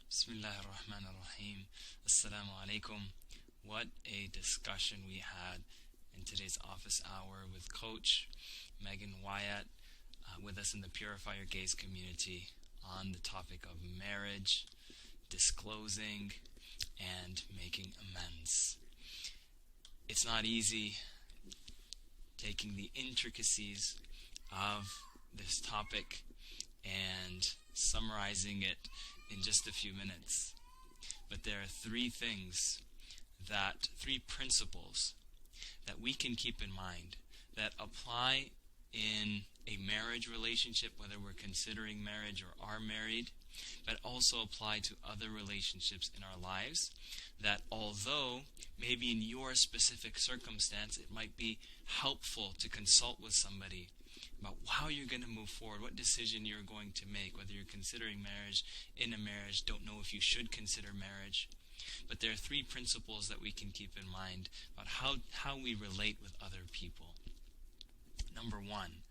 Bismillah ar-Rahman ar-Rahim. Assalamu alaikum. What a discussion we had in today's office hour with Coach Megan Wyatt with us in the Purify Your Gaze community on the topic of marriage, disclosing, and making amends. It's not easy taking the intricacies of this topic and summarizing it in just a few minutes. But there are three principles that we can keep in mind that apply in a marriage relationship, whether we're considering marriage or are married, but also apply to other relationships in our lives, that although maybe in your specific circumstance it might be helpful to consult with somebody about how you're going to move forward, what decision you're going to make, whether you're considering marriage, in a marriage, don't know if you should consider marriage. But there are three principles that we can keep in mind about how we relate with other people. Number one,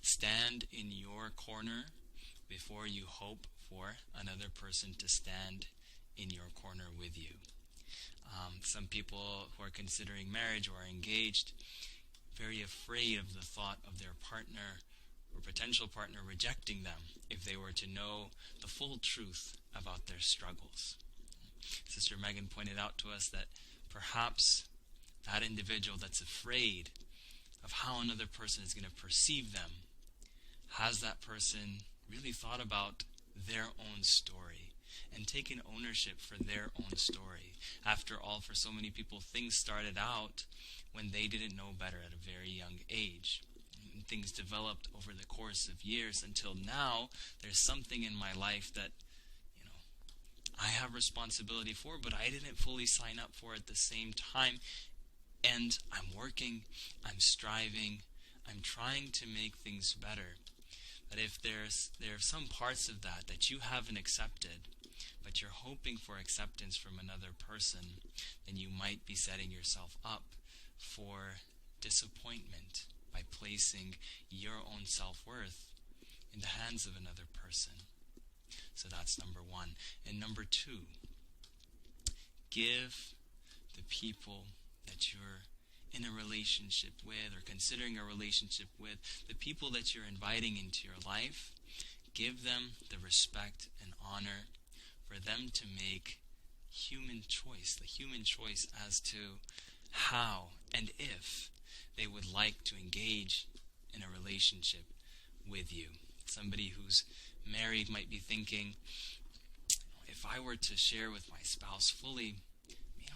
stand in your corner before you hope for another person to stand in your corner with you. Some people who are considering marriage or are engaged, very afraid of the thought of their partner or potential partner rejecting them if they were to know the full truth about their struggles. Sister Megan pointed out to us that perhaps that individual that's afraid of how another person is going to perceive them, has that person really thought about their own story and taken ownership for their own story? After all, for so many people, things started out when they didn't know better at a very young age. And things developed over the course of years until now there's something in my life that I have responsibility for, but I didn't fully sign up for at the same time. And I'm working, I'm striving, I'm trying to make things better. But if there are some parts of that you haven't accepted, but you're hoping for acceptance from another person, then you might be setting yourself up for disappointment by placing your own self-worth in the hands of another person. So that's number one. And number two, give the people that you're in a relationship with or considering a relationship with, the people that you're inviting into your life, give them the respect and honor for them to make the human choice as to how and if they would like to engage in a relationship with you. Somebody who's married might be thinking, if I were to share with my spouse fully,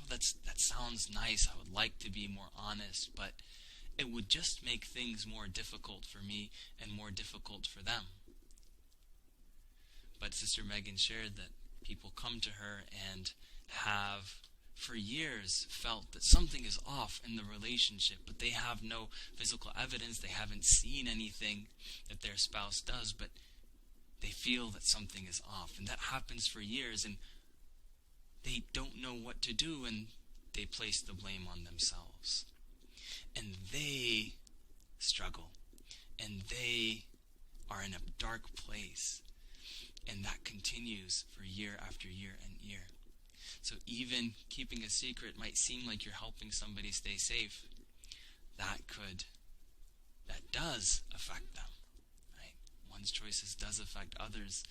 that sounds nice. I would like to be more honest, but it would just make things more difficult for me and more difficult for them. But Sister Megan shared that people come to her and have for years felt that something is off in the relationship, but they have no physical evidence. They haven't seen anything that their spouse does, but they feel that something is off. And that happens for years, and they don't know what to do, and they place the blame on themselves. And they struggle, and they are in a dark place. And that continues for year after year and year. So even keeping a secret might seem like you're helping somebody stay safe. That does affect them. Right? One's choices does affect others,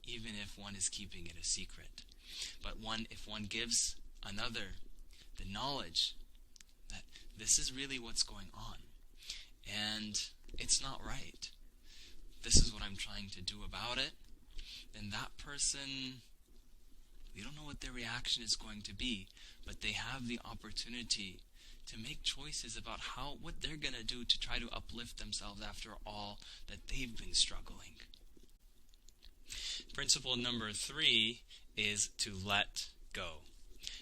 even if one is keeping it a secret. But if one gives another the knowledge that this is really what's going on, and it's not right, this is what I'm trying to do about it, then that person, we don't know what their reaction is going to be, but they have the opportunity to make choices about what they're going to do to try to uplift themselves after all that they've been struggling. Principle number 3 is to let go.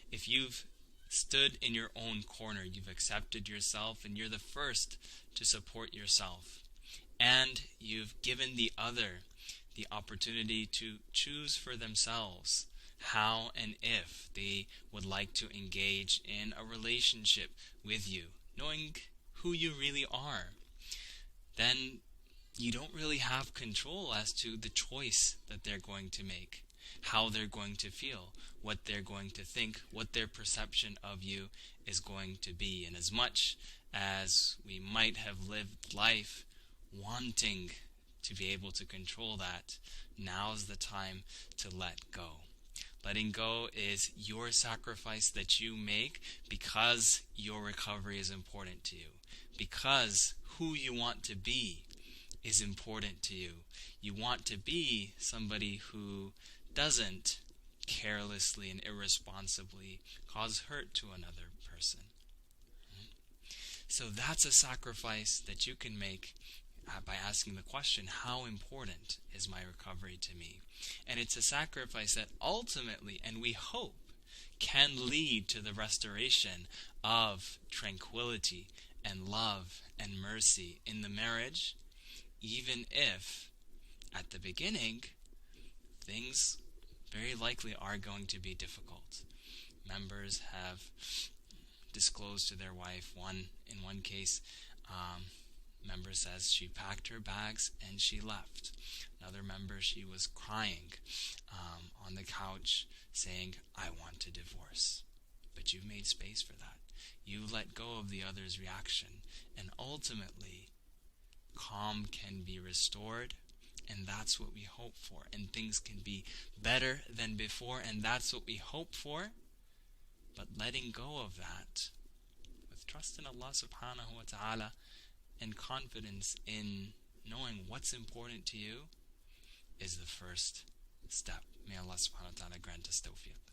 If you've stood in your own corner, you've accepted yourself, and you're the first to support yourself, and you've given the other the opportunity to choose for themselves how and if they would like to engage in a relationship with you, knowing who you really are, then you don't really have control as to the choice that they're going to make. how they're going to feel, what they're going to think, what their perception of you is going to be. And as much as we might have lived life wanting to be able to control that, now's the time to let go. Letting go is your sacrifice that you make because your recovery is important to you, because who you want to be is important to you. You want to be somebody who doesn't carelessly and irresponsibly cause hurt to another person. So that's a sacrifice that you can make by asking the question, how important is my recovery to me? And it's a sacrifice that ultimately, and we hope, can lead to the restoration of tranquility and love and mercy in the marriage, even if at the beginning things very likely are going to be difficult. Members have disclosed to their wife, in one case, member says she packed her bags and she left. Another member, she was crying on the couch saying, I want to divorce. But you've made space for that. You let go of the other's reaction, and ultimately calm can be restored, and that's what we hope for. And things can be better than before, and that's what we hope for. But letting go of that with trust in Allah subhanahu wa ta'ala and confidence in knowing what's important to you is the first step. May Allah subhanahu wa ta'ala grant us tawfiq.